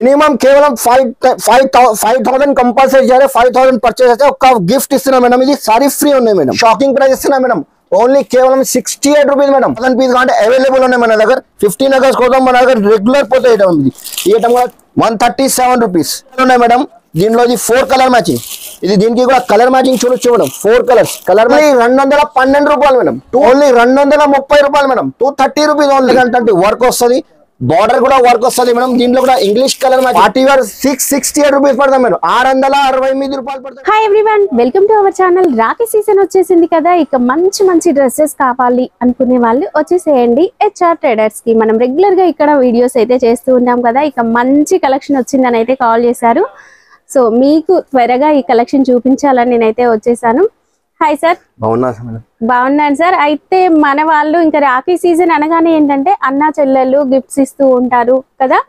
Minimum కేవలం 5,000 compulsory చేయాలి. 5,000 purchase అయితే ఒక గిఫ్ట్ ఇస్తున్నాం మేడం. ఇది సారీ ఫ్రీ ఉన్నాయి మేడం. షాకింగ్ ప్రైస్ ఇస్తున్నాం మేడం. ఓన్లీ కేవలం 68 రూపీస్ మేడం. 1000 పీస్ అంటే అవైలబుల్ ఉన్నాయి మన దగ్గర. 15 అగస్ట్ కోసం మన దగ్గర రెగ్యులర్ పోతే ఇది ఈ ఐటమ్ 137 రూపీస్ ఉన్నాయి మేడం. దీంట్లో ఇది 4 కలర్ మ్యాచింగ్. ఇది దీనికి కూడా కలర్ మ్యాచింగ్ చూడొచ్చు మేడం. 4 కలర్స్ కలర్ 212 రూపాయలు మేడం. ఓన్లీ 230 రూపాయలు మేడం. 230 rupees only. అంటే వర్క్ వస్తుంది, బార్డర్ కూడా వర్క్ వస్తుంది మేడం. దీంట్లో కూడా English colour party wear 668 rupees పడతాయి మేడం. 668 రూపాయలు పడతాయి. Hi everyone, welcome to our channel. Rakhi season వచ్చేసింది కదా, ఇక మంచి మంచి డ్రెస్సెస్ కావాలి అనుకునే వాళ్ళు వచ్చేసేయండి హెచ్ఆర్ ట్రేడర్స్ కి. మనం రెగ్యులర్ గా ఇక్కడ వీడియోస్ అయితే చేస్తూ ఉన్నాం కదా, ఇక మంచి కలెక్షన్ వచ్చిందని అయితే కాల్ చేశారు. సో మీకు త్వరగా ఈ కలెక్షన్ చూపించాలని నేనైతే వచ్చేసాను. Hi sir. బాగున్నాను సార్. అయితే మన వాళ్ళు ఇంకా రాఖీ సీజన్ అనగానే ఏంటంటే అన్న చెల్లెళ్ళు గిఫ్ట్స్ ఇస్తూ ఉంటారు కదా.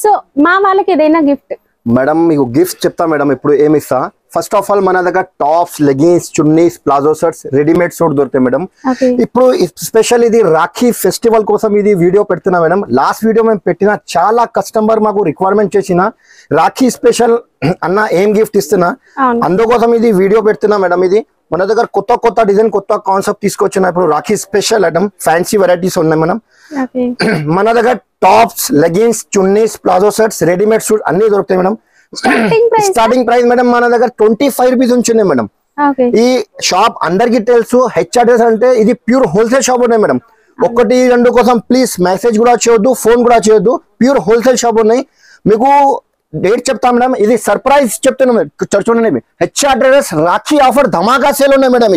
సో మా వాళ్ళకి ఏదైనా గిఫ్ట్ మేడం మీకు గిఫ్ట్ చెప్తా మేడం. ఇప్పుడు ఏమి ఇస్తా, ఫస్ట్ ఆఫ్ ఆల్ మన దగ్గర tops, leggings, chunnis, palazzo shirts, readymade suit దొరుకుతాయి మేడం. ఇప్పుడు స్పెషల్ ఇది రాఖీ ఫెస్టివల్ కోసం ఇది వీడియో పెడుతున్నా మేడం. లాస్ట్ వీడియో మేము పెట్టిన చాలా కస్టమర్ మాకు రిక్వైర్మెంట్ చేసిన రాఖీ స్పెషల్ అన్న ఏం గిఫ్ట్ ఇస్తున్నా, అందుకోసం ఇది వీడియో పెడుతున్నా మేడం. ఇది మన దగ్గర కొత్త కొత్త డిజైన్, కొత్త కాన్సెప్ట్ తీసుకొచ్చిన ఇప్పుడు Rakhi special item fancy varieties ఉన్నాయి మేడం. మన దగ్గర tops, leggings, chunnis, palazzo shirts, readymade suit అన్ని దొరుకుతాయి మేడం. స్టార్టింగ్ ప్రైస్ మేడం మన దగ్గర 25 రూపీస్ ఉంచింది మేడం. ఈ షాప్ అందరికి తెలుసు, హెచ్ఆర్ఎస్ అంటే ఇది ప్యూర్ హోల్సేల్ షాప్ ఉన్నాయి మేడం. 1, 2 కోసం ప్లీజ్ మెసేజ్ కూడా చేయొద్దు, ఫోన్ కూడా చేయొద్దు. ప్యూర్ హోల్సేల్ షాప్ ఉన్నాయి. మీకు డేట్ చెప్తా మేడం. ఇది సర్ప్రైజ్ చెప్తున్నాం చూడండి. హెచ్ఆర్ఎస్ రాఖీ ఆఫర్ ధమాకా సేల్ ఉన్నాయి మేడం.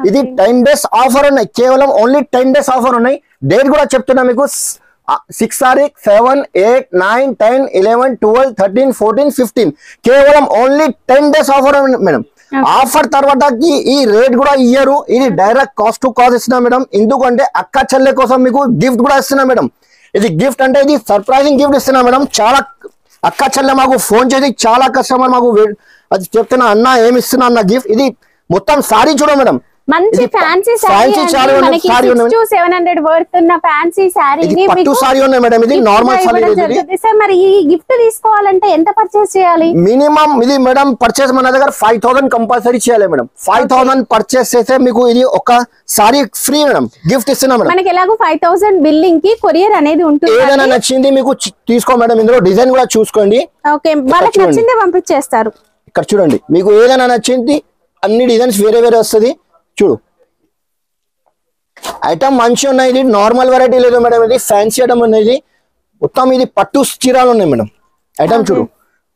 ఇది 10 days ఆఫర్ ఉన్నాయి. కేవలం ఓన్లీ 10 days ఆఫర్ ఉన్నాయి. డేట్ కూడా చెప్తున్నా మీకు. 6 తారీఖు, 7, 8, 9, 10, 11, 12, 13, 14, 15 కేవలం only 10 days offer madam. Offer తర్వాత ఈ రేట్ కూడా ఇయ్యరు. ఇది డైరెక్ట్ కాస్ట్ టు కాస్ట్ ఇస్తున్నా మేడం. ఎందుకంటే అక్క చెల్లె కోసం మీకు గిఫ్ట్ కూడా ఇస్తున్నా మేడం. ఇది గిఫ్ట్ అంటే ఇది సర్ప్రైజింగ్ గిఫ్ట్ ఇస్తున్నా మేడం. చాలా అక్క చెల్లె మాకు ఫోన్ చేసి చాలా కస్టమర్ మాకు అది చెప్తున్నా, అన్న ఏమి ఇస్తున్నా అన్న గిఫ్ట్. ఇది మొత్తం సారీ చూడ మేడం. మంచి ఫ్యాన్సీ సారీ, మనకి 700 వర్త్ ఉన్న ఫ్యాన్సీ సారీ, ఇది పట్టు సారీ ఉన్నాయి మేడం. ఇది నార్మల్ సారీ. సార్ మరి ఈ గిఫ్ట్ తీసుకోవాలంటే ఎంత పర్చేస్ చేయాలి? మినిమం ఇది మేడం పర్చేస్ మన దగ్గర 5,000 కంపల్సరీ చేయాలి మేడం. 5,000 పర్చేస్ చేస్తే మీకు ఇది ఒక సారీ ఫ్రీ మేడం. గిఫ్ట్ ఇస్తున్నా మేడం. మనకి ఎలాగో 5,000 బిల్లింగ్ కి కొరియర్ అనేది ఉంటుంది. ఏదైనా నచ్చింది మీకు తీసుకో మేడం. ఇందులో డిజైన్ కూడా చూసుకోండి. ఓకే, వాళ్ళకి నచ్చిందే పంపించేస్తారు. ఇక్కడ చూడండి, మీకు ఏదైనా నచ్చింది అన్ని డిజైన్స్ వేరే వేరే వస్తుంది. చూడు ఐటమ్ మంచిగా ఉన్నాయి. ఇది నార్మల్ వెరైటీ లేదు మేడం. ఇది ఫ్యాన్సీ ఐటమ్ ఉన్నాయి. మొత్తం ఇది పట్టు చీరాలు ఉన్నాయి మేడం. ఐటమ్ చూడు.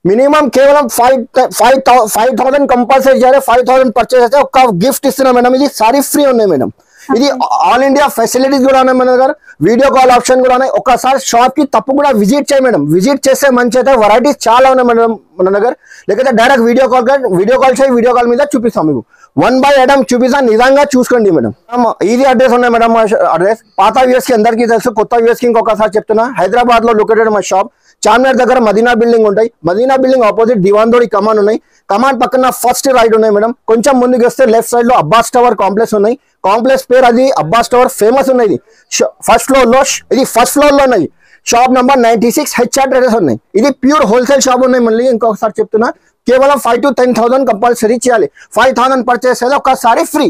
మినిమం కేవలం 5,000 కంపల్సరీ చేయాలి. 5,000 పర్చేస్ అయితే ఒక గిఫ్ట్ ఇస్తున్నాం మేడం. ఇది సారీ ఫ్రీ ఉన్నాయి మేడం. ఇది ఆల్ ఇండియా ఫెసిలిటీస్ కూడా ఉన్నాయి మన దగ్గర. వీడియో కాల్ ఆప్షన్ కూడా ఉన్నాయి. ఒకసారి షాప్ కి తప్పు కూడా విజిట్ చేయి మేడం. విజిట్ చేస్తే మంచి అయితే వెరైటీస్ చాలా ఉన్నాయి మేడం మన దగ్గర. లేకపోతే డైరెక్ట్ వీడియో కాల్ చేయి. వీడియో కాల్ మీద చూపిస్తాం మీకు. 1 by ఐటమ్ చూపిస్తాను, నిజంగా చూసుకోండి మేడం. ఇది అడ్రస్ ఉన్నాయి మేడం. అడ్రస్ పాత వ్యూస్ కి అందరికీ తెలుసు, కొత్త వ్యూస్ కి ఇంకొకసారి చెప్తున్నా. హైదరాబాద్ లో లొకేటెడ్ మా షాప్. చార్మినార్ దగ్గర మదీనా బిల్డింగ్ ఉంటాయి. మదీనా బిల్డింగ్ ఆపోజిట్ దివాన్దోడి కమాన్ ఉన్నాయి. కమాన్ పక్కన ఫస్ట్ రైట్ ఉన్నాయి మేడం. కొంచెం ముందుకు వస్తే లెఫ్ట్ సైడ్ లో అబ్బాస్ టవర్ కాంప్లెక్స్ ఉన్నాయి. కాంప్లెక్స్ పేరు అది అబ్బాస్ టవర్, ఫేమస్ ఉన్నాయి. ఫస్ట్ ఫ్లోర్ లో ఇది ఫస్ట్ ఫ్లోర్ లో ఉన్నాయి. షాప్ నంబర్ 96 హెచ్ఆర్ ట్రేడర్స్ ఉన్నాయి. ఇది ప్యూర్ హోల్సేల్ షాప్ ఉన్నాయి. మళ్ళీ ఇంకొకసారి చెప్తున్నా, కేవలం 5,000 to 10,000 కంపల్సరీ చేయాలి. 5,000 పర్చేస్ అయితే ఒకసారి ఫ్రీ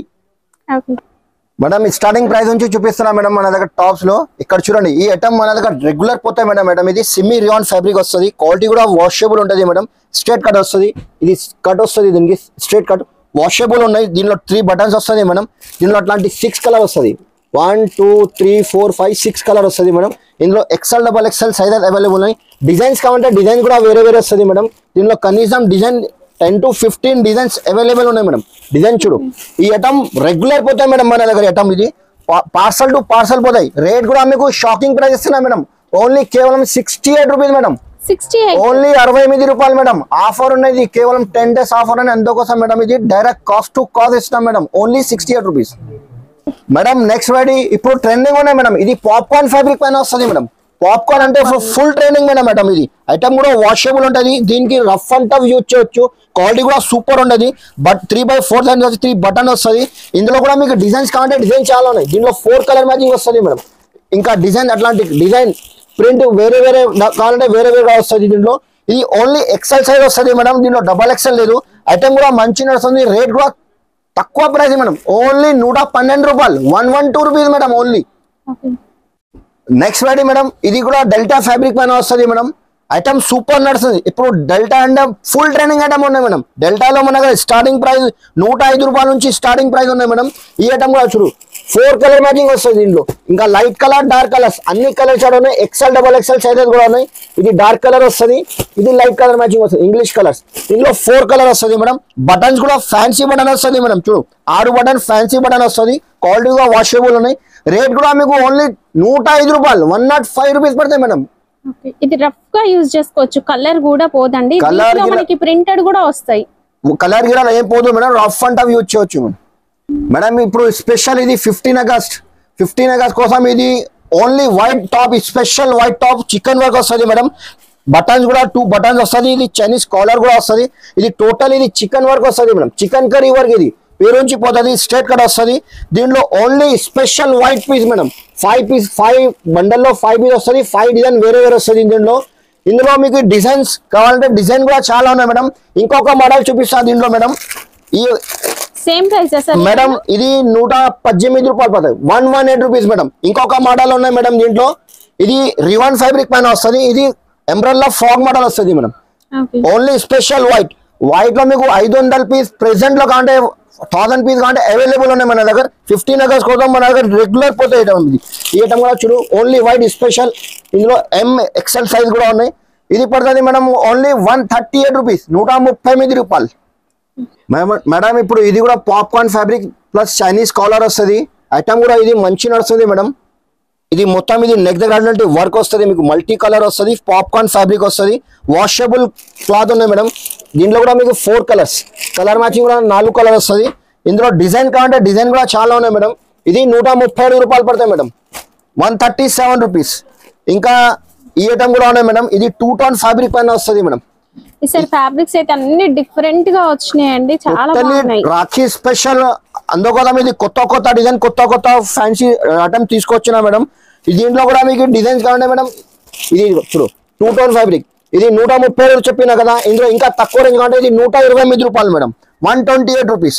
మేడం. స్టార్టింగ్ ప్రైస్ నుంచి చూపిస్తున్నా మేడం. మన దగ్గర టాప్స్ లో ఇక్కడ చూడండి. ఈ ఐటమ్ మన దగ్గర రెగ్యులర్ పోతాయి మేడం. ఇది సిమీ రియాన్ ఫ్యాబ్రిక్ వస్తుంది. క్వాలిటీ కూడా వాషబుల్ ఉంటుంది మేడం. స్ట్రేట్ కట్ వస్తుంది. ఇది కట్ వస్తుంది. దీనికి స్ట్రేట్ కట్ వాషబుల్ ఉన్నాయి. దీనిలో 3 buttons వస్తుంది మేడం. దీనిలో అట్లాంటి 6 కలర్ వస్తుంది. 1, 2, 3, 4, 5, 6 కలర్ వస్తుంది మేడం. ఇందులో XL, XXL సైజ్ అవైలబుల్ ఉన్నాయి. డిజైన్స్ కావాలంటే డిజైన్ కూడా వేరే వేరే వస్తుంది మేడం. దీనిలో కనీసం డిజైన్ 10 to 15 డిజైన్స్ అవైలబుల్ ఉన్నాయి మేడం. డిజైన్ చూడు. ఈ ఐటమ్ రెగ్యులర్ పోతాయి మేడం మన దగ్గర. ఐటమ్ ఇది పార్సల్ టు పార్సల్ పోతాయి. రేట్ కూడా మీకు షాకింగ్ ప్రైస్ ఇస్తున్నా మేడం. ఓన్లీ కేవలం 68 రూపీస్ మేడం. ఓన్లీ 68 రూపాయలు మేడం. ఆఫర్ ఉన్నది కేవలం 10 days ఆఫర్ అని. అందుకోసం మేడం ఇది డైరెక్ట్ కాస్ట్ టు కాస్ట్ ఇస్తున్నాం madam. Only 68 rupees madam. Next variety ఇప్పుడు ట్రెండింగ్ ఉన్నాయి మేడం. ఇది పాప్కార్న్ ఫ్యాబ్రిక్ పైన వస్తుంది మేడం. పాప్కార్న్ అంటే ఫుల్ ట్రైనింగ్ మేడం. ఇది ఐటమ్ కూడా వాషబుల్ ఉంటుంది. దీనికి రఫ్ అండ్ టఫ్ యూజ్ చేయొచ్చు. క్వాలిటీ కూడా సూపర్ ఉండదు. బట్ 3/4 సైజ్ 3 బటన్ వస్తుంది. ఇందులో కూడా మీకు డిజైన్స్ కావాలంటే డిజైన్ చాలా ఉన్నాయి. దీనిలో 4 కలర్ మ్యాచింగ్ వస్తుంది మేడం. ఇంకా డిజైన్ అట్లాంటి డిజైన్ ప్రింట్ వేరే వేరే కావాలంటే వేరే వేరేగా వస్తుంది. దీంట్లో ఇది ఓన్లీ ఎక్సెల్ సైజ్ వస్తుంది మేడం, దీనిలో డబల్ ఎక్సెల్ లేదు. ఐటమ్ కూడా మంచి నడుస్తుంది, రేట్ కూడా తక్కువ ప్రైస్ మేడం, ఓన్లీ 112 రూపాయలు, 112 rupees madam only. Next variety madam, ఇది కూడా డెల్టా ఫ్యాబ్రిక్ పైన వస్తుంది మేడం. ఐటమ్ సూపర్ నడుస్తుంది. ఇప్పుడు డెల్టా అంటే ఫుల్ ట్రైనింగ్ ఐటమ్ ఉన్నాయి మేడం. డెల్టాలో మన స్టార్టింగ్ ప్రైస్ 105 రూపాయల నుంచి స్టార్టింగ్ ప్రైస్ ఉన్నాయి మేడం. ఈ ఐటమ్ కూడా చూడు 4 కలర్ మ్యాచింగ్ వస్తుంది దీంట్లో. ఇంకా లైట్ కలర్, డార్క్ కలర్స్ అన్ని కలర్స్ కూడా ఉన్నాయి. ఎక్సెల్, డబల్ ఎక్సెల్ సైజెస్ కూడా ఉన్నాయి. ఇది డార్క్ కలర్ వస్తుంది, ఇది లైట్ కలర్ మ్యాచింగ్ వస్తుంది, ఇంగ్లీష్ కలర్స్. దీంట్లో 4 కలర్ వస్తుంది మేడం. బటన్స్ కూడా ఫ్యాన్సీ బటన్ వస్తుంది మేడం. చూడు 6 బటన్ ఫ్యాన్సీ బటన్ వస్తుంది. క్వాలిటీ కూడా వాషబుల్ ఉన్నాయి. రేట్ కూడా మీకు ఓన్లీ 105 రూపాయలు, 105 రూపీస్ పడతాయి మేడం. ఇది రఫ్ గా యూజ్ చేసుకోవచ్చు, కలర్ కూడా పోదండి. దీంట్లో మనకి ప్రింటెడ్ కూడా వస్తాయి. కలర్ గిరా ఏం పోదు madam, rough and tough use చేయొచ్చు మేడం. ఇప్పుడు స్పెషల్ ఇది 15 ఆగస్ట్ కోసం ఇది only white top, special white top chicken work వస్తుంది మేడం. బటన్స్ కూడా 2 బటన్స్ వస్తుంది. ఇది చైనీస్ కాలర్ కూడా వస్తుంది. ఇది టోటల్ ఇది చికెన్ వర్క్ వస్తుంది మేడం, చికెన్ కర్రీ వర్క్. ఇది పేరు నుంచి పోతుంది, స్ట్రేట్ కట్ వస్తుంది. దీంట్లో only special white piece madam, 5 బండల్లో 5 పీస్ వస్తుంది. 5 డిజైన్ వేరే వస్తుంది దీంట్లో. ఇందులో మీకు డిజైన్స్ కావాలంటే డిజైన్ కూడా చాలా ఉన్నాయి మేడం. ఇంకొక మోడల్ చూపిస్తాను దీంట్లో మేడం. ఈ సేమ్ ప్రైస్ మేడం, ఇది 118 రూపాయలు పడుతుంది, 118 రూపీస్ మేడం. ఇంకొక మోడల్ ఉన్నాయి మేడం దీంట్లో. ఇది రివన్ ఫ్యాబ్రిక్ పైన వస్తుంది. ఇది ఎంబ్రెల్లా ఫ్రాక్ మోడల్ వస్తుంది మేడం. ఓన్లీ స్పెషల్ వైట్ లో మీకు 500 పీస్ ప్రెసెంట్ లో కాంటే 1000 పీస్ కాంటే అవైలబుల్ ఉన్నాయి మన దగ్గర. 15 ఆగస్ట్ కోసం మన దగ్గర రెగ్యులర్ పోతాయి ఐటమ్. ఇది ఈ ఐటమ్ కూడా చూడు ఓన్లీ వైట్ స్పెషల్. ఇందులో ఎక్సెల్ సైజ్ కూడా ఉన్నాయి. ఇది పడుతుంది మేడం ఓన్లీ 138 రూపీస్, 139 రూపాయలు మేడం. ఇప్పుడు ఇది కూడా popcorn fabric plus Chinese collar వస్తుంది. ఐటమ్ కూడా ఇది మంచి నడుస్తుంది మేడం. ఇది మొత్తం ఇది నెక్ దగ్గర వర్క్ వస్తుంది, మీకు మల్టీ కలర్ వస్తుంది, పాప్కార్న్ ఫ్యాబ్రిక్ వస్తుంది, వాషబుల్ క్లాత్ ఉన్నాయి మేడం. దీంట్లో కూడా మీకు 4 కలర్స్, కలర్ మ్యాచింగ్ కూడా 4 కలర్ వస్తుంది. ఇందులో డిజైన్ కావాలంటే డిజైన్ కూడా చాలా ఉన్నాయి మేడం. ఇది 137 రూపాయలు పడతాయి మేడం, 137 రూపీస్. ఇంకా ఈ ఐటమ్ కూడా ఉన్నాయి మేడం. ఇది 2 టోన్ ఫ్యాబ్రిక్ పైన వస్తుంది మేడం. ఈసారి ఫ్యాబ్రిక్స్ అయితే అన్ని డిఫరెంట్ గా వచ్చినాయండి, చాలా బాగున్నాయి. రాఖీ స్పెషల్ అందుకోసం ఇది కొత్త డిజైన్, కొత్త ఫ్యాన్సీ ఐటమ్ తీసుకొచ్చినా మేడం. దీంట్లో కూడా మీకు డిజైన్స్ కావాలి మేడం. ఇది చూడు 2 టోన్ ఫ్యాబ్రిక్, ఇది 130 చెప్పినా కదా. ఇందులో ఇంకా తక్కువ రేంజ్ కావాలంటే ఇది 129 రూపాయలు మేడం, 128 రూపీస్.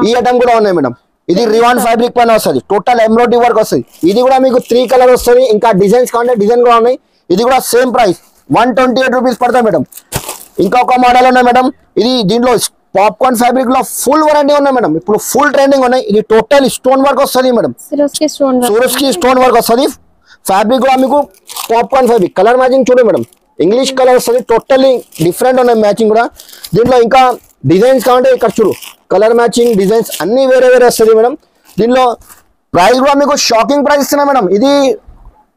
ఈ ఐటమ్ కూడా ఉన్నాయి మేడం. ఇది రివాన్ ఫ్యాబ్రిక్ పైన వస్తుంది, టోటల్ ఎంబ్రాయిడరీ వర్క్ వస్తుంది. ఇది కూడా మీకు 3 కలర్ వస్తుంది. ఇంకా డిజైన్స్ కావాలంటే డిజైన్ కూడా ఉన్నాయి. ఇది కూడా సేమ్ ప్రైస్ 128 రూపీస్ పడతాయి మేడం. ఇంకొక మోడల్ ఉన్నాయి మేడం. ఇది దీంట్లో పాప్కార్న్ ఫ్యాబ్రిక్ లో ఫుల్ వెరైటీ ఉన్నాయి మేడం. ఇప్పుడు ఫుల్ ట్రెండింగ్ ఉన్నాయి. ఇది టోటల్ స్టోన్ వర్క్ వస్తుంది మేడం, సూరజ్కి స్టోన్ వర్క్ వస్తుంది. ఫ్యాబ్రిక్ కూడా మీకు పాప్కార్న్ ఫ్యాబ్రిక్, కలర్ మ్యాచింగ్ చూడండి మేడం, ఇంగ్లీష్ కలర్ వస్తుంది. టోటల్లీ డిఫరెంట్ ఉన్నాయి మ్యాచింగ్ కూడా. దీంట్లో ఇంకా డిజైన్స్ కావాలంటే ఇక్కడ చూడు, కలర్ మ్యాచింగ్ డిజైన్స్ అన్ని వేరే వస్తుంది మేడం. దీనిలో ప్రైస్ కూడా మీకు షాకింగ్ ప్రైస్ ఇస్తున్నా మేడం. ఇది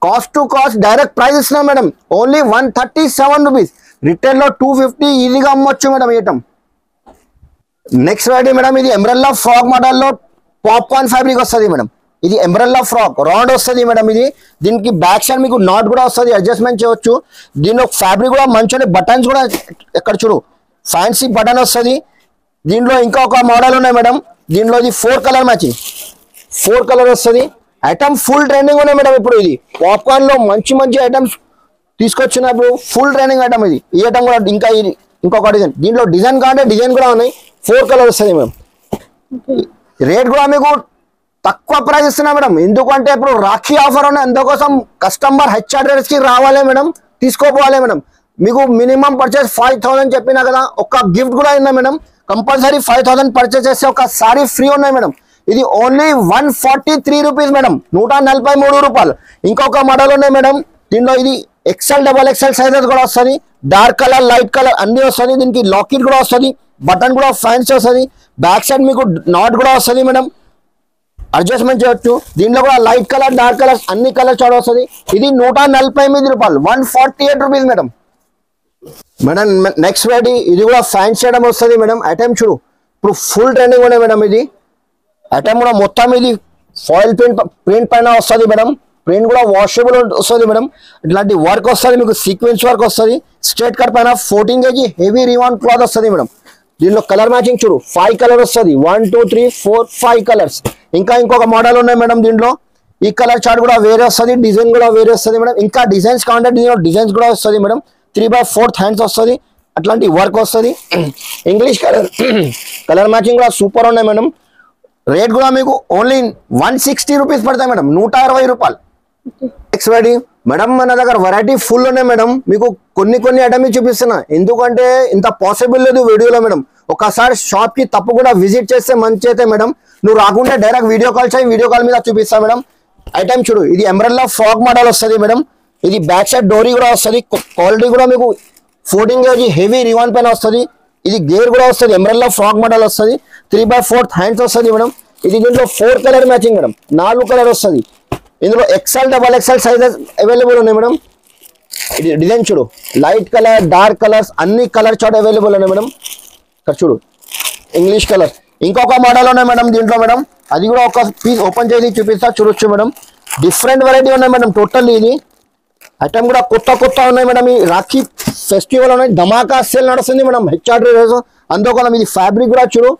cost to cost direct price ఇస్తున్నా మేడం, ఓన్లీ 137 రూపీస్. రిటైల్ లో 250 ఈజీగా అమ్మొచ్చు మేడం ఈ ఐటమ్. నెక్స్ట్ వెరైటీ మేడం, ఇది ఎంబ్రెల్లా ఫ్రాక్ మోడల్ లో పాప్కార్న్ ఫ్యాబ్రిక్ వస్తుంది మేడం. ఇది ఎంబ్రెల్లా ఫ్రాక్ రౌండ్ వస్తుంది మేడం. ఇది దీనికి బ్యాక్ సైడ్ మీకు నాట్ కూడా వస్తుంది, అడ్జస్ట్మెంట్ చేయవచ్చు. దీనిలో ఫ్యాబ్రిక్ కూడా మంచి బటన్స్ కూడా ఎక్కడ చూడు ఫ్యాన్సీ బటన్ వస్తుంది. దీంట్లో ఇంకా ఒక మోడల్ ఉన్నాయి మేడం. దీంట్లో ఇది 4 కలర్ మ్యాచింగ్, 4 కలర్ వస్తుంది. ఐటమ్ ఫుల్ ట్రెండింగ్ ఉన్నాయి మేడం. ఇప్పుడు ఇది పాప్కార్న్ లో మంచి ఐటమ్స్ తీసుకొచ్చినప్పుడు ఫుల్ ట్రెండింగ్ ఐటమ్ ఇది. ఈ ఐటమ్ కూడా ఇంకా ఇంకొక డిజైన్, దీంట్లో డిజైన్ కావాలంటే డిజైన్ కూడా ఉన్నాయి. 4 కలర్ వస్తుంది మేడం. రేట్ కూడా మీకు తక్కువ ప్రైస్ ఇస్తున్నా మేడం. ఎందుకంటే ఇప్పుడు రాఖీ ఆఫర్ ఉన్నాయి, అందుకోసం కస్టమర్ హెచ్ఆర్ఎస్ కి రావాలి మేడం, తీసుకోపోవాలి మేడం. మీకు మినిమం పర్చేస్ 5000 చెప్పినా కదా, ఒక గిఫ్ట్ కూడా ఉన్నాయి మేడం. కంపల్సరీ 5000 పర్చేస్ చేస్తే ఒక సారీ ఫ్రీ ఉన్నాయి మేడం. ఇది ఓన్లీ 143 రూపీస్ మేడం, 143 రూపాయలు. ఇంకొక మోడల్ ఉన్నాయి మేడం. దీంట్లో ఇది ఎక్సెల్, డబల్ ఎక్సెల్ సైజెస్ కూడా వస్తుంది. డార్క్ కలర్, లైట్ కలర్ అన్ని వస్తుంది. దీనికి లాకెట్ కూడా వస్తుంది, బటన్ కూడా ఫ్యాన్సీ వస్తుంది. బ్యాక్ సైడ్ మీకు నాట్ కూడా వస్తుంది మేడం, అడ్జస్ట్మెంట్ చేయొచ్చు. దీంట్లో కూడా లైట్ కలర్, డార్క్ కలర్స్ అన్ని కలర్స్ కూడా వస్తుంది. ఇది 148 రూపాయలు, 148 rupees madam. Madam next variety, ఇది కూడా ఫ్యాన్సీ ఐటమ్ వస్తుంది మేడం. ఐటమ్ చూడు ఇప్పుడు ఫుల్ ట్రెండింగ్ ఉన్నాయి మేడం. ఇది ఐటమ్ కూడా మొత్తం ఇది ఫాయిల్ ప్రింట్ పైన వస్తుంది మేడం. ప్రింట్ కూడా వాషబుల్ వస్తుంది మేడం. ఇట్లాంటి వర్క్ వస్తుంది మీకు, సీక్వెన్స్ వర్క్ వస్తుంది. స్ట్రేట్ కట్ పైన 14 kg హెవీ రివాన్ క్లాత్ వస్తుంది మేడం. దీనిలో కలర్ మ్యాచింగ్ చూడు 5 కలర్ వస్తుంది, 1 2 3 4 5 కలర్స్. ఇంకా ఇంకొక మోడల్ ఉన్నాయి మేడం. దీంట్లో ఈ కలర్ చార్ట్ కూడా వేరే వస్తుంది, డిజైన్ కూడా వేరే వస్తుంది మేడం. ఇంకా డిజైన్స్ కావాలంటే దీనిలో డిజైన్స్ కూడా వస్తుంది మేడం. 3/4 హ్యాండ్స్ వస్తుంది, అట్లాంటి వర్క్ వస్తుంది. ఇంగ్లీష్ కలర్ మ్యాచింగ్ కూడా సూపర్ ఉన్నాయి మేడం. రేట్ కూడా మీకు ఓన్లీ 160 రూపీస్ పడతాయి మేడం, 160 రూపాయలు. నెక్స్ట్ వెరైటీ మేడం, మన దగ్గర వెరైటీ ఫుల్ ఉన్నాయి మేడం. మీకు కొన్ని ఐటమ్ చూపిస్తున్నా, ఎందుకంటే ఇంత పాసిబుల్ లేదు వీడియోలో మేడం. ఒకసారి షాప్ కి తప్పకుండా విజిట్ చేస్తే మంచి అయితే మేడం. నువ్వు రాకుంటే డైరెక్ట్ వీడియో కాల్ చేయి, వీడియో కాల్ మీద చూపిస్తా మేడం. ఐటమ్ చూడు, ఇది ఎంబ్రెల్లా ఫ్రాక్ మోడల్ వస్తుంది మేడం. ఇది బ్యాక్ సైడ్ డోరీ కూడా వస్తుంది, క్వాలిటీ కూడా మీకు 14 kg హెవీ రివాన్ పైన వస్తుంది. ఇది గేర్ కూడా వస్తుంది, ఎంబ్రెల్లా ఫ్రాక్ మోడల్ వస్తుంది, 3/4 హ్యాండ్స్ వస్తుంది మేడం. ఇది దీంట్లో 4 కలర్ మ్యాచింగ్ మేడం, 4 కలర్ వస్తుంది. ఇందులో XL, XXL సైజెస్ అవైలబుల్ ఉన్నాయి మేడం. ఇది డిజైన్ చూడు, లైట్ కలర్, డార్క్ కలర్స్ అన్ని కలర్ చార్ట్ అవైలబుల్ ఉన్నాయి మేడం. ఇక్కడ చూడు ఇంగ్లీష్ కలర్. ఇంకొక మోడల్ ఉన్నాయి మేడం దీంట్లో మేడం, అది కూడా ఒక పీస్ ఓపెన్ చేసి చూపిస్తా, చూడొచ్చు మేడం. డిఫరెంట్ వెరైటీ ఉన్నాయి మేడం టోటల్లీ. ఇది ఐటమ్ కూడా కొత్త ఉన్నాయి మేడం. ఈ రాఖీ ఫెస్టివల్ ఉన్నాయి, ధమాకా సేల్ నడుస్తుంది మేడం. హెచ్ఆర్ ట్రేడర్స్ అందుకోసం ఇది ఫ్యాబ్రిక్ కూడా చూడు,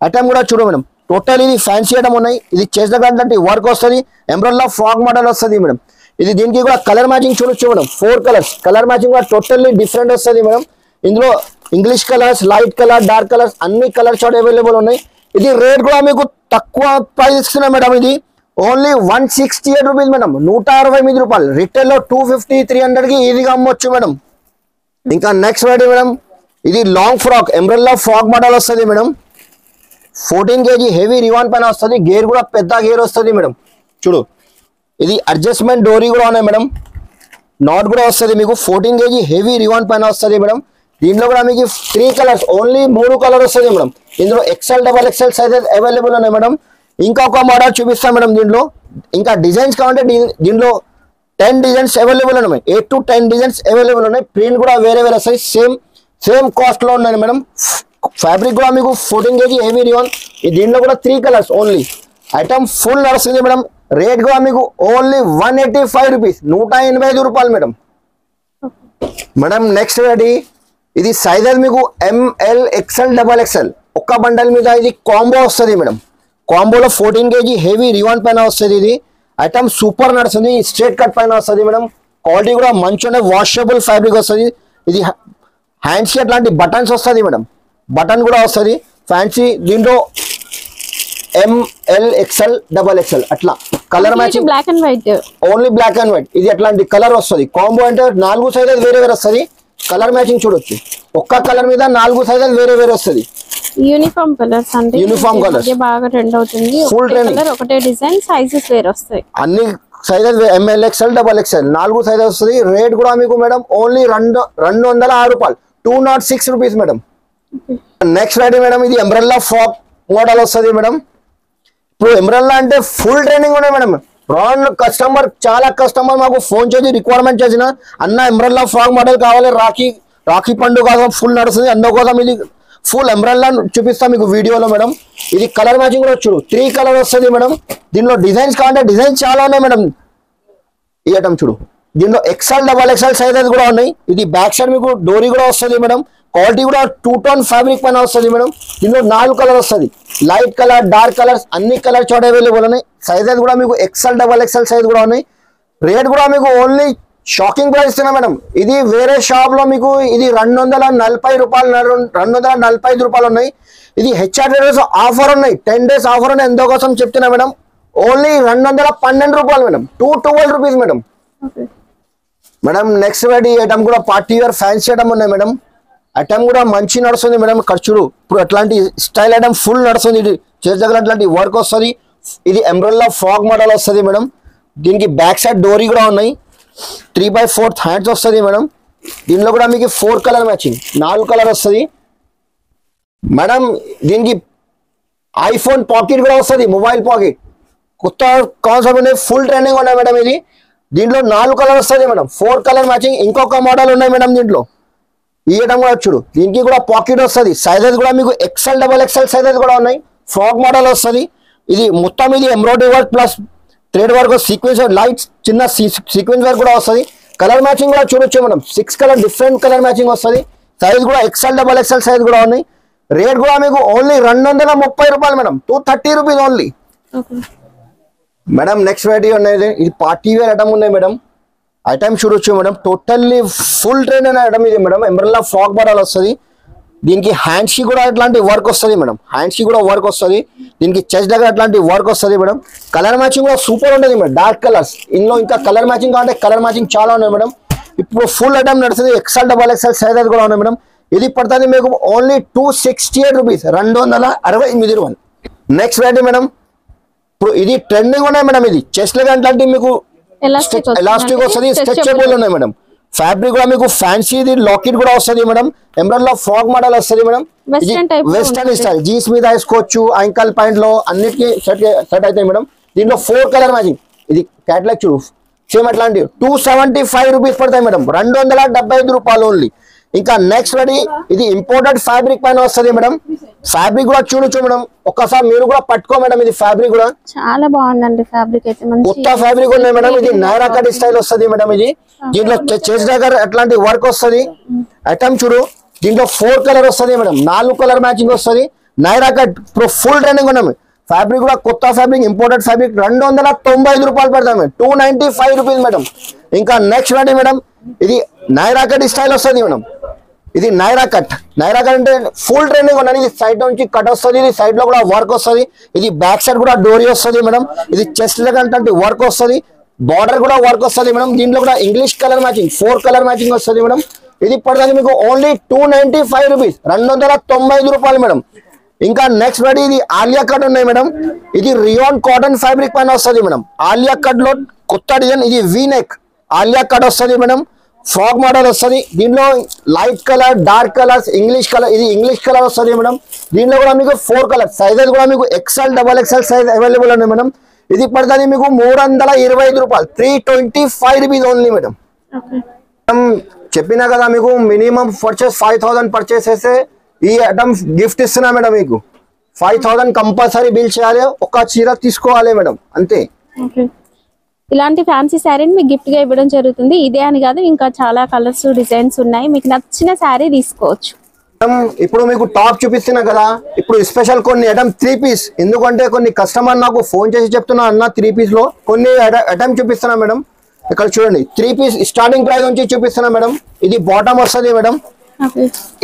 ఐటమ్ కూడా చూడు మేడం. టోటల్ ఇది ఫ్యాన్సీ ఐటమ్ ఉన్నాయి. ఇది చేసేటటువంటి వర్క్ వస్తుంది, ఎంబ్రెల్లా ఫ్రాక్ మోడల్ వస్తుంది మేడం. ఇది దీనికి కూడా కలర్ మ్యాచింగ్ చూడొచ్చు మేడం. 4 కలర్స్ కలర్ మ్యాచింగ్ కూడా టోటల్లీ డిఫరెంట్ వస్తుంది మేడం. ఇందులో English colours, light colour, dark colours అన్ని కలర్ చార్ట్ అవైలబుల్ ఉన్నాయి. ఇది రేట్ కూడా మీకు తక్కువ ప్రైస్ ఇస్తున్నాయి మేడం. ఇది ఓన్లీ 168 రూపీస్ మేడం, 168 రూపాయలు. రిటైల్ లో 250, 300 కి ఈజీగా అమ్మొచ్చు మేడం. ఇంకా నెక్స్ట్ వెరైటీ మేడం, ఇది long frock umbrella frock model వస్తుంది మేడం. 14 kg హెవీ రివాన్ పైన వస్తుంది, గేర్ కూడా పెద్ద గేర్ వస్తుంది మేడం. చూడు, ఇది అడ్జస్ట్మెంట్ డోరీ కూడా ఉన్నాయి మేడం, నాట్ కూడా వస్తుంది మీకు. 14 kg హెవీ రివాన్ పైన వస్తుంది మేడం. దీంట్లో కూడా మీకు 3 కలర్స్, ఓన్లీ 3 కలర్ వస్తుంది మేడం. ఇందులో XL, XXL సైజెస్ అవైలబుల్ ఉన్నాయి మేడం. ఇంకొక మోడల్ చూపిస్తాం మేడం. దీంట్లో ఇంకా డిజైన్స్ కావాలంటే దీంట్లో 10 డిజైన్స్ అవైలబుల్ ఉన్నాయి, 8 to 10 డిజైన్స్ అవైలబుల్ ఉన్నాయి. ప్రింట్ కూడా వేరే వస్తాయి, సేమ్ కాస్ట్ లో ఉన్నాయి మేడం. ఫ్యాబ్రిక్ కూడా మీకు 14 kg హెవీ రివాన్. దీంట్లో కూడా 3 కలర్స్ ఓన్లీ. ఐటమ్ ఫుల్ నడుస్తుంది మేడం. రేట్ కూడా మీకు ఓన్లీ 185 రూపీస్, 185 రూపాయలు మేడం. మేడం నెక్స్ట్ వెరైటీ, ఇది సైజెస్ మీకు ML, XL, XXL ఒక్క బండల్ మీద ఇది కాంబో వస్తుంది మేడం. కాంబోలో 14 kg హెవీ రివాన్ పైన వస్తుంది. ఇది ఐటమ్ సూపర్ నడుస్తుంది, స్ట్రేట్ కట్ పైన వస్తుంది మేడం. క్వాలిటీ కూడా మంచిగా వాషబుల్ ఫ్యాబ్రిక్ వస్తుంది. ఇది హ్యాండ్స్ కి అట్లాంటి బటన్స్ వస్తుంది మేడం, బటన్ కూడా వస్తుంది ఫ్యాన్సీ. దీంట్లో ML, XL, XXL అట్లా colour matching, black and white, only black and white. ఇది అట్లాంటి కలర్ వస్తుంది. కాంబో అంటే 4 సైజెస్ వేరే వస్తుంది. కలర్ మ్యాచింగ్ చూడొచ్చు, ఒక్క కలర్ మీద 4 సైజెస్ వేరే వస్తుంది. యూనిఫామ్ కలర్స్ అంటే యూనిఫామ్ కలర్స్ బాగా ట్రెండ్ అవుతుంది. ఫుల్ ట్రెండ్, ఒకటే డిజైన్, సైజెస్ వేరే వస్తాయి. అన్ని sizes ML, XL, XXL 4 sizes వస్తుంది. రేట్ కూడా మీకు మేడం ఓన్లీ 206 రూపాయలు, 206 rupees madam. Next variety madam, ఇది ఎంబ్రెల్లా ఫ్రాక్ మోడల్ వస్తుంది మేడం. ఇప్పుడు ఎంబ్రెల్లా అంటే ఫుల్ ట్రైనింగ్ ఉన్నాయి మేడం. చాలా కస్టమర్ మాకు ఫోన్ చేసి రిక్వైర్మెంట్ చేసిన, అన్న ఎంబ్రెల్లా ఫ్రాక్ మోడల్ కావాలి, రాఖీ పండుగ ఫుల్ నడుస్తుంది, అందుకోసం ఇది ఫుల్ ఎంబ్రెల్లా చూపిస్తా మీకు వీడియోలో మేడం. ఇది కలర్ మ్యాచింగ్ కూడా చూడు, 3 కలర్ వస్తుంది మేడం. దీనిలో డిజైన్స్ కావాలంటే డిజైన్స్ చాలా ఉన్నాయి మేడం. ఈ ఐటమ్ చూడు, దీంట్లో XL, XXL సైజెస్ కూడా ఉన్నాయి. ఇది బ్యాక్ సైడ్ మీకు డోరీ కూడా వస్తుంది మేడం. క్వాలిటీ కూడా 2 టోన్ ఫ్యాబ్రిక్ పైన వస్తుంది మేడం. దీంట్లో 4 కలర్ వస్తుంది, లైట్ కలర్, డార్క్ కలర్స్ అన్ని కలర్ చార్ట్ అవైలబుల్ ఉన్నాయి. సైజెస్ కూడా మీకు XL, XXL సైజ్ కూడా ఉన్నాయి. రేట్ కూడా మీకు ఓన్లీ షాకింగ్ ప్రైస్ ఇస్తున్నా మేడం. ఇది వేరే షాప్ లో మీకు ఇది 240 రూపాయలు, 245 రూపాయలు ఉన్నాయి. ఇది హెచ్ఆర్ ట్రేడర్స్ ఆఫర్ ఉన్నాయి, 10 days ఆఫర్ ఉన్నాయి. ఎందుకోసం చెప్తున్నా మేడం, ఓన్లీ 212 రూపాయలు madam, 212 rupees madam. Madam next variety item కూడా పార్టీ వేర్ ఫ్యాన్సీ ఐటమ్ ఉన్నాయి మేడం. ఐటమ్ కూడా మంచి నడుస్తుంది మేడం. ఖర్చుడు ఇప్పుడు అట్లాంటి స్టైల్ ఐటమ్ ఫుల్ నడుస్తుంది. ఇది చేతి దగ్గర అట్లాంటి వర్క్ వస్తుంది. ఇది ఎంబ్రెల్లా ఫ్రాక్ మోడల్ వస్తుంది మేడం. దీనికి బ్యాక్ సైడ్ డోరీ కూడా ఉన్నాయి, 3/4 హ్యాండ్స్ వస్తుంది మేడం. దీనిలో కూడా మీకు 4 కలర్ మ్యాచింగ్, 4 కలర్ వస్తుంది మేడం. దీనికి ఐఫోన్ పాకెట్ కూడా వస్తుంది, మొబైల్ పాకెట్. కొత్త కాన్సెప్ట్ ఉన్నాయి, ఫుల్ ట్రెండింగ్ ఉన్నాయి మేడం. ఇది దీంట్లో 4 కలర్ వస్తుంది మేడం, 4 కలర్ మ్యాచింగ్. ఇంకొక మోడల్ ఉన్నాయి మేడం దీంట్లో. ఈ ఐటమ్ కూడా చూడు, దీనికి కూడా పాకెట్ వస్తుంది. సైజెస్ కూడా మీకు XL, XXL సైజెస్ కూడా ఉన్నాయి. ఫ్రాక్ మోడల్ వస్తుంది. ఇది మొత్తం ఇది embroidery work plus thread work, sequence lights, చిన్న సీక్వెన్స్ వర్క్ కూడా వస్తుంది. కలర్ మ్యాచింగ్ కూడా చూడొచ్చు madam, 6 colour different colour matching వస్తుంది. సైజ్ కూడా XL, XXL సైజ్ కూడా ఉన్నాయి. రేట్ కూడా మీకు ఓన్లీ 230 రూపాయలు madam, 230 rupees only madam. Next variety ఉన్నాయి, ఇది పార్టీ వేర్ ఐటమ్ ఉన్నాయి మేడం. ఐటమ్ చూడొచ్చు మేడం, టోటల్లీ ఫుల్ ట్రెండ్ అయిన ఐటమ్ ఇది మేడం. ఎంబ్రెల్లా ఫ్రాక్ బార్డర్ వస్తుంది, దీనికి హ్యాండ్స్ కి కూడా అట్లాంటి వర్క్ వస్తుంది మేడం. హ్యాండ్స్ కి కూడా వర్క్ వస్తుంది, దీనికి చెస్ట్ దగ్గర అట్లాంటి వర్క్ వస్తుంది మేడం. కలర్ మ్యాచింగ్ కూడా సూపర్ ఉంటుంది మేడం, డార్క్ కలర్స్. ఇందులో ఇంకా కలర్ మ్యాచింగ్ కావాలంటే కలర్ మ్యాచింగ్ చాలా ఉన్నాయి మేడం. ఇప్పుడు ఫుల్ ఐటమ్ నడుస్తుంది, ఎక్సెల్ డబల్ ఎక్సెల్ సైజ్ కూడా ఉన్నాయి మేడం. ఇది పడుతుంది మీకు ఓన్లీ 268 రూపీస్, 268 రూపాయలు. నెక్స్ట్ వెరైటీ మేడం, ఇప్పుడు ఇది ట్రెండింగ్ ఉన్నాయి మేడం. ఇది చెస్ట్ అట్లాంటి మీకు ఎలాస్టిక్ వస్తుంది, స్ట్రెచబుల్ ఉన్నాయి మేడం. ఫ్యాబ్రిక్ కూడా మీకు ఫ్యాన్సీ లాకెట్ కూడా వస్తుంది మేడం. ఎంబ్రాయిడరీ ఫ్రాక్ మోడల్ వస్తుంది మేడం. వెస్టర్న్ స్టైల్ జీన్స్ మీద వేసుకోవచ్చు, యాంకల్ పాయింట్ లో అన్నిటికీ సెట్ అవుతాయి మేడం. దీంట్లో 4 కలర్ మ్యాచింగ్. ఇది క్యాటలాగ్ చూడు, సేమ్ అట్లాంటి 275 రూపీస్ పడతాయి మేడం, 275 రూపాయలు ఓన్లీ. ఇంకా నెక్స్ట్ రెడీ, ఇది ఇంపోర్టెడ్ ఫ్యాబ్రిక్ పైన వస్తుంది మేడం. ఫ్యాబ్రిక్ కూడా చూడొచ్చు మేడం, ఒక్కసారి మీరు కూడా పట్టుకో మేడం. ఇది ఫ్యాబ్రిక్ కూడా చాలా బాగుందండి, ఫ్యాబ్రిక్ అయితే కొత్త ఫ్యాబ్రిక్ ఉన్నాయి మేడం. ఇది నైరా కట్ స్టైల్ వస్తుంది మేడం. ఇది దీంట్లో చెస్ట్ దగ్గర అట్లాంటి వర్క్ వస్తుంది. ఐటమ్ చూడు, దీంట్లో 4 కలర్ వస్తుంది మేడం, 4 కలర్ మ్యాచింగ్ వస్తుంది. నైరా కట్ ఇప్పుడు ఫుల్ ట్రెండింగ్ ఉన్నాం. ఫ్యాబ్రిక్ కూడా కొత్త ఫ్యాబ్రిక్, ఇంపోర్టెడ్ ఫ్యాబ్రిక్, 295 రూపాయలు పడతాయి మేడం, 295 రూపీస్ మేడం. ఇంకా నెక్స్ట్ రెడీ మేడం, ఇది నైరా కట్ స్టైల్ వస్తుంది మేడం. ఇది నైరా కట్ అంటే ఫుల్ ట్రెండింగ్ ఉన్నది. ఇది సైడ్ నుంచి కట్ వస్తుంది, ఇది సైడ్ లో కూడా వర్క్ వస్తుంది. ఇది బ్యాక్ సైడ్ కూడా డోరీ వస్తుంది మేడం. ఇది చెస్ట్ అంటే వర్క్ వస్తుంది, బార్డర్ కూడా వర్క్ వస్తుంది మేడం. దీంట్లో కూడా English colour matching, 4 colour matching వస్తుంది మేడం. ఇది పడుతుంది మీకు ఓన్లీ 295 రూపీస్, 295 రూపాయలు మేడం. ఇంకా నెక్స్ట్ రెడీ, ఇది ఆలియా కట్ ఉన్నాయి మేడం. ఇది రియాన్ కాటన్ ఫ్యాబ్రిక్ పైన వస్తుంది మేడం. ఆలియా కట్ లో కొత్త డిజైన్, ఇది వీ నెక్ ఆలియా కట్ వస్తుంది మేడం. ఫ్రాక్ మోడల్ వస్తుంది. దీంట్లో light colour, dark colours, English colour, ఇది ఇంగ్లీష్ కలర్ వస్తుంది మేడం. దీంట్లో కూడా మీకు 4 కలర్ సైజెస్ కూడా మీకు XL double XL size available ఉన్నాయి మేడం. ఇది పడుతుంది మీకు 325 రూపాయలు, 325 రూపీస్ ఓన్లీ మేడం. చెప్పినా కదా మీకు మినిమం పర్చేస్ 5000 పర్చేస్ చేస్తే ఈ ఐటమ్స్ గిఫ్ట్ ఇస్తున్నా మేడం. మీకు 5000 కంపల్సరీ బిల్ చేయాలి, ఒక చీర తీసుకోవాలి మేడం, అంతే. ఇలాంటి ఫ్యాన్సీ శారీని మీకు గిఫ్ట్ గా ఇవ్వడం జరుగుతుంది. ఇదే అని కాదు, ఇంకా చాలా కలర్స్ డిజైన్స్ ఉన్నాయి, మీకు నచ్చిన శారీ తీసుకోవచ్చు. ఇప్పుడు మీకు టాప్ చూపిస్తున్నా కదా, ఇప్పుడు స్పెషల్ కొన్ని ఐటమ్ 3 పీస్. ఎందుకంటే కొన్ని కస్టమర్ నాకు ఫోన్ చేసి చెప్తున్నా అన్న 3 పీస్ లో కొన్ని ఐటమ్ చూపిస్తున్నా మేడం. ఇక్కడ చూడండి, 3 పీస్ స్టార్టింగ్ ప్రైస్ నుంచి చూపిస్తున్నా మేడం. ఇది బాటమ్ వస్తుంది మేడం,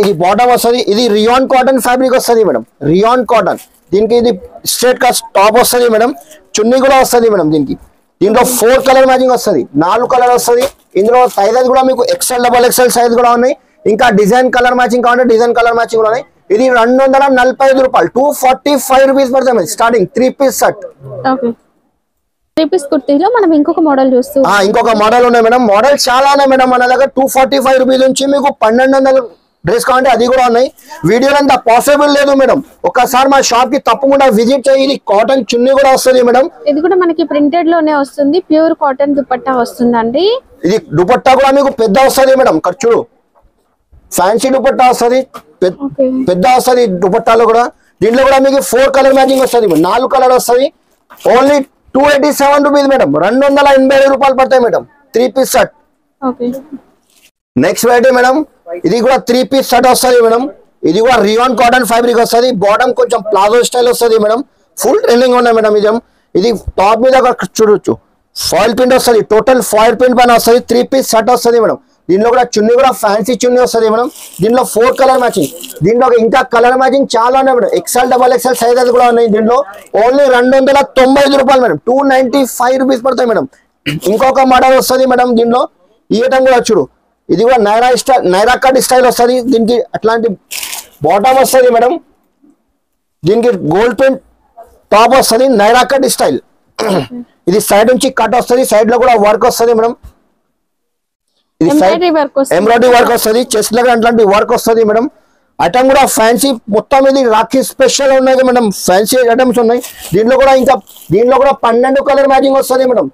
ఇది బాటమ్ వస్తుంది. ఇది రియాన్ కాటన్ ఫ్యాబ్రిక్ వస్తుంది మేడం, రియాన్ కాటన్. దీనికి ఇది స్ట్రేట్ కా టాప్ వస్తుంది మేడం, చున్నీ కూడా వస్తుంది మేడం. దీంట్లో 4 కలర్ మ్యాచింగ్ వస్తుంది, 4 కలర్ వస్తుంది. ఇందులో సైజెస్ కూడా మీకు ఎక్సెల్ డబల్ ఎక్సెల్ సైజ్ కూడా ఉన్నాయి. ఇంకా డిజైన్ కలర్ మ్యాచింగ్ కావాలంటే డిజైన్ కలర్ మ్యాచింగ్ కూడా ఉన్నాయి. ఇది 245 రూపాయలు, 245 రూపీస్ పడుతుంది స్టార్టింగ్ 3 పీస్ సెట్. 3 పీస్ కుర్తీలో మనం ఇంకొక మోడల్ చూస్తూ, ఇంకొక మోడల్ ఉన్నాయి మేడం. మోడల్ చాలా ఉన్నాయి మేడం మన దగ్గర. 245 రూపీస్ నుంచి మీకు 1200 డ్రెస్ కావాలంటే అది కూడా ఉన్నాయి. వీడియోలో అంత పాసిబుల్ లేదు మేడం, ఒకసారి మా షాప్ కి తప్పకుండా విజిట్ చేయి. ఇది కాటన్ చున్నీ కూడా వస్తుంది మేడం. ఇది కూడా మనకి ప్రింటెడ్ లోనే వస్తుంది, ప్యూర్ కాటన్ దుపట్టా వస్తుందండి. ఇది దుపట్టా కూడా మీకు పెద్ద వస్తుంది మేడం, ఖర్చు ఫ్యాన్సీ దుపట్టా వస్తుంది, పెద్ద వస్తుంది దుపట్టాలో కూడా. దీంట్లో కూడా మీకు 4 కలర్ మ్యాచింగ్ వస్తుంది, 4 కలర్ వస్తుంది. ఓన్లీ 287 రూపీస్ మేడం, 285 రూపాయలు పడతాయి madam, 3 piece set. Next variety madam, ఇది కూడా 3 పీస్ సెట్ వస్తుంది మేడం. ఇది కూడా రియాన్ కాటన్ ఫ్యాబ్రిక్ వస్తుంది. బాటమ్ కొంచెం ప్లాజో స్టైల్ వస్తుంది మేడం, ఫుల్ ట్రెండింగ్ ఉన్నాయి మేడం. ఇది టాప్ మీద చూడొచ్చు, ఫాయిల్ ప్రింట్ వస్తుంది, టోటల్ ఫాయిల్ ప్రింట్ పైన వస్తుంది. 3 పీస్ సెట్ వస్తుంది మేడం. దీంట్లో కూడా చున్నీ కూడా ఫ్యాన్సీ చున్నీ వస్తుంది మేడం. దీంట్లో 4 కలర్ మ్యాచింగ్. దీంట్లో ఇంకా కలర్ మ్యాచింగ్ చాలా ఉన్నాయి madam, XL double XL sizes కూడా ఉన్నాయి. దీంట్లో ఓన్లీ 295 రూపాయలు మేడం, 295 రూపీస్ పడతాయి మేడం. ఇంకొక మోడల్ వస్తుంది మేడం. దీంట్లో ఈ ఐటమ్ కూడా చూడు, ఇది కూడా నైరా కట్ స్టైల్ వస్తుంది. దీనికి అట్లాంటి బాటమ్ వస్తుంది మేడం, దీనికి గోల్డ్ ప్రింట్ టాప్ వస్తుంది, నైరా కట్ స్టైల్. ఇది సైడ్ నుంచి కట్ వస్తుంది, సైడ్ లో కూడా వర్క్ వస్తుంది మేడం. ఇది ఎంబ్రాయిడరీ వర్క్ వస్తుంది, చెస్ట్ దగ్గర అట్లాంటి వర్క్ వస్తుంది మేడం. ఐటమ్ కూడా ఫ్యాన్సీ మొత్తం, ఇది రాఖీ స్పెషల్ ఉన్నది మేడం, ఫ్యాన్సీ ఐటమ్స్ ఉన్నాయి. దీంట్లో కూడా 12 కలర్ మ్యాచింగ్ వస్తుంది మేడం.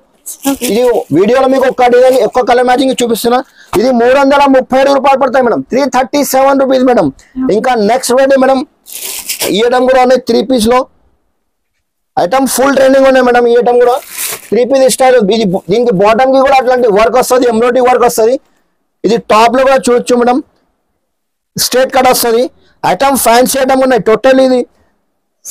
ఇది వీడియోలో మీకు ఒక్క డిజైన్ ఒక్క కలర్ మ్యాచింగ్ చూపిస్తున్నా. ఇది 337 రూపాయలు పడతాయి మేడం, 337 రూపీస్ మేడం. ఇంకా నెక్స్ట్ వెరైటీ మేడం, ఈ ఐటమ్ కూడా ఉన్నాయి 3 పీస్ లో. ఐటమ్ ఫుల్ ట్రెండింగ్ ఉన్నాయి మేడం. ఈ ఐటమ్ కూడా 3 పీస్ స్టైల్. ఇది దీనికి బాటమ్ కి కూడా అట్లాంటి వర్క్ వస్తుంది, ఎంబ్రాయిడరీ వర్క్ వస్తుంది. ఇది టాప్ లో కూడా చూడొచ్చు మేడం, స్ట్రేట్ కట్ వస్తుంది. ఐటమ్ ఫ్యాన్సీ ఐటమ్ ఉన్నాయి టోటల్. ఇది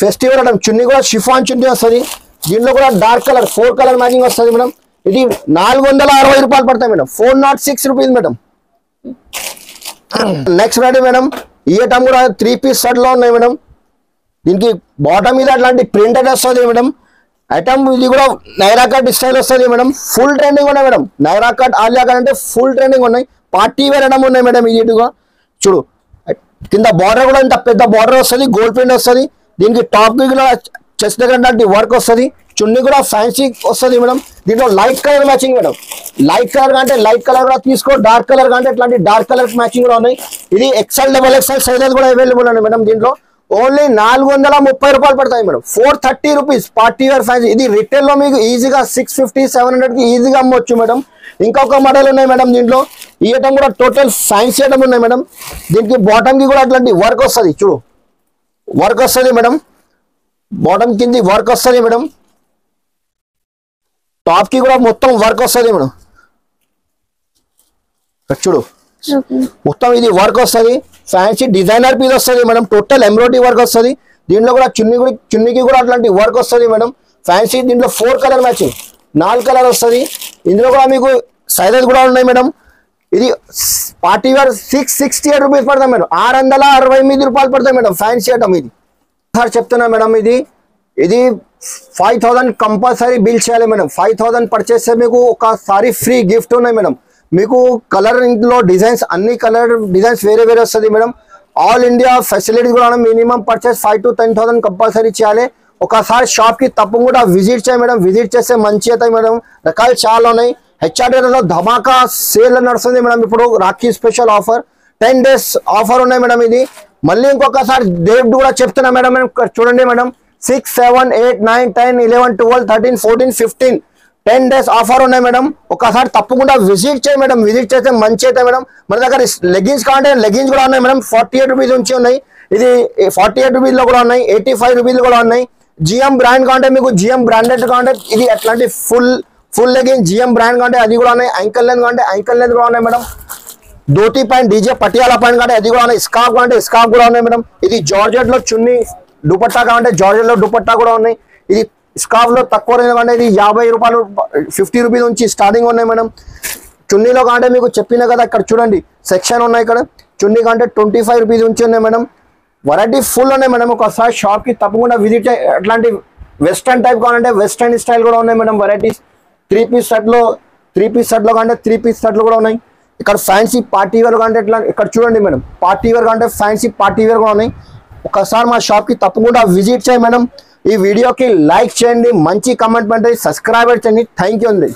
ఫెస్టివల్ ఐటమ్. చున్నీ కూడా షిఫాన్ చున్నీ వస్తుంది. దీంట్లో కూడా డార్క్ కలర్ 4 కలర్ మ్యాచింగ్ వస్తుంది మేడం. ఇది 460 రూపాయలు పడతాయి madam. 406 rupees madam. Next variety madam, ఈ ఐటమ్ కూడా 3 పీస్ సెట్ లో ఉన్నాయి మేడం. దీనికి బాటమ్ మీద అట్లాంటి ప్రింటెడ్ వస్తుంది మేడం. ఐటమ్ ఇది కూడా నైరా కట్ స్టైల్ వస్తుంది మేడం. ఫుల్ ట్రెండింగ్ ఉన్నాయి madam. Naira cut, Alia cut అంటే ఫుల్ ట్రెండింగ్ ఉన్నాయి. పార్టీ వేర్ ఐటమ్ ఉన్నాయి మేడం. ఇదిగా చూడు, కింద బార్డర్ కూడా ఇంత పెద్ద బార్డర్ వస్తుంది, గోల్డ్ ప్రింట్ వస్తుంది. దీనికి టాప్ కూడా చెస్ట్ దగ్గర వర్క్ వస్తుంది. చున్నీ కూడా ఫ్యాన్సీ వస్తుంది మేడం. దీంట్లో light colour matching madam. Light colour అంటే లైట్ కలర్ కూడా తీసుకో, డార్క్ కలర్ అంటే ఇట్లాంటి డార్క్ కలర్ మ్యాచింగ్ కూడా ఉన్నాయి. ఇది XL, XXL సైజెస్ కూడా అవైలబుల్ ఉన్నాయి మేడం. దీంట్లో ఓన్లీ 430 రూపాయలు పడతాయి madam. 430 rupees party wear fancy. ఇది రిటైల్ లో మీకు ఈజీగా 650, 700 కి ఈజీగా అమ్మవచ్చు మేడం. ఇంకొక మోడల్ ఉన్నాయి మేడం దీంట్లో. ఈ ఐటమ్ కూడా టోటల్ ఫ్యాన్సీ ఐటమ్ ఉన్నాయి మేడం. దీనికి బాటమ్ కి కూడా అట్లాంటి వర్క్ వస్తుంది. చూడు, వర్క్ వస్తుంది మేడం. బాటమ్ కింది వర్క్ వస్తుంది మేడం. టాప్ కి కూడా మొత్తం వర్క్ వస్తుంది మేడం. చూడు, మొత్తం ఇది వర్క్ వస్తుంది. ఫ్యాన్సీ డిజైనర్ పీస్ వస్తుంది మేడం. టోటల్ ఎంబ్రాయిడరీ వర్క్ వస్తుంది. దీంట్లో కూడా చున్నీకి కూడా అట్లాంటి వర్క్ వస్తుంది మేడం. ఫ్యాన్సీ దీంట్లో 4 కలర్ మ్యాచింగ్, 4 కలర్ వస్తుంది. ఇందులో కూడా మీకు సైజెస్ కూడా ఉన్నాయి మేడం. ఇది పార్టీ వేర్ 668 రూపీస్ పడతాయి మేడం. 668 రూపాయలు పడతాయి మేడం. ఫ్యాన్సీ ఐటమ్ ఇది సార్ చెప్తున్నా మేడం. ఇది 5000 కంపల్సరీ బిల్ చేయాలి మేడం. 5000 పర్చేస్ మీకు ఒకసారి ఫ్రీ గిఫ్ట్ ఉన్నాయి మేడం. మీకు కలర్ ఇంట్లో డిజైన్స్, అన్ని కలర్ డిజైన్స్ వేరే వేరే వస్తుంది మేడం. ఆల్ ఇండియా ఫెసిలిటీ కూడా మినిమం పర్చేస్ 5 to 10,000 కంపల్సరీ చేయాలి. ఒకసారి షాప్ కి తప్పకుండా విజిట్ చేయాలి మేడం. విజిట్ చేస్తే మంచి అవుతాయి మేడం. రకాలు చాలా ఉన్నాయి. హెచ్ఆర్టీలో ధమాకా సేల్ నడుస్తుంది మేడం. ఇప్పుడు Rakhi special offer 10 days offer ఉన్నాయి మేడం. ఇది మళ్ళీ ఇంకొకసారి డేట్ కూడా చెప్తున్నా మేడం. చూడండి మేడం, 6, 7, 8, 9, 10, 11, 12, 13, 14, 15 10 days ఆఫర్ ఉన్నాయి మేడం. ఒకసారి తప్పకుండా విజిట్ చేయి మేడం. విజిట్ చేస్తే మంచి అవుతాయి మేడం. మన దగ్గర లెగ్గిన్స్ కావాలంటే లెగ్గిన్స్ కూడా ఉన్నాయి మేడం. 48 రూపీస్ నుంచి ఉన్నాయి. ఇది 48 రూపీస్లో కూడా ఉన్నాయి. 85 రూపీస్ కూడా ఉన్నాయి. జిఎం బ్రాండ్ కావాలంటే మీకు జిఎం బ్రాండెడ్ కావాలంటే ఇది అట్లాంటి ఫుల్ లెగ్గిన్స్ జిఎం బ్రాండ్ కావాలంటే అది కూడా ఉన్నాయి. యాంకల్ లెంత్ కావాలంటే యాంకల్ లెంత్ కూడా ఉన్నాయి madam. Dhoti point DJ Patiala point కావాలంటే అది కూడా ఉన్నాయి. స్కార్ఫ్ కావాలంటే స్కార్ఫ్ కూడా ఉన్నాయి మేడం. ఇది జార్జెట్ లో చున్నీ దుపట్టా కావాలంటే జార్జెట్ లో దుపట్టా కూడా ఉన్నాయి. ఇది స్కార్ఫ్ లో తక్కువ రేంజ్ కావాలంటే ఇది 50 రూపాయలు, 50 రూపీస్ నుంచి స్టార్టింగ్ ఉన్నాయి మేడం. చున్నీలో కావాలంటే మీకు చెప్పిన కదా, ఇక్కడ చూడండి సెక్షన్ ఉన్నాయి. ఇక్కడ చున్నీ కావాలంటే 25 రూపీస్ నుంచి ఉన్నాయి మేడం. వెరైటీ ఫుల్ ఉన్నాయి మేడం. ఒకసారి షాప్ కి తప్పకుండా విజిట్ చేయి. అట్లాంటి వెస్టర్న్ టైప్ కావాలంటే వెస్టర్న్ స్టైల్ కూడా ఉన్నాయి మేడం. వెరైటీస్ 3 పీస్ సెట్ లో కావాలంటే 3 పీస్ సెట్లు కూడా ఉన్నాయి. ఇక్కడ ఫ్యాన్సీ పార్టీ వేర్ కావాలంటే ఇట్లా ఇక్కడ చూడండి మేడం. పార్టీ వేర్ కావాలంటే ఫ్యాన్సీ పార్టీ వేర్ కూడా ఉన్నాయి. ఒకసారి మా షాప్ కి తప్పకుండా విజిట్ చేయి మేడం. ఈ వీడియోకి లైక్ చేయండి, మంచి కామెంట్ పెట్టండి, సబ్స్క్రైబ్ చేయండి. థ్యాంక్ యూ అండి.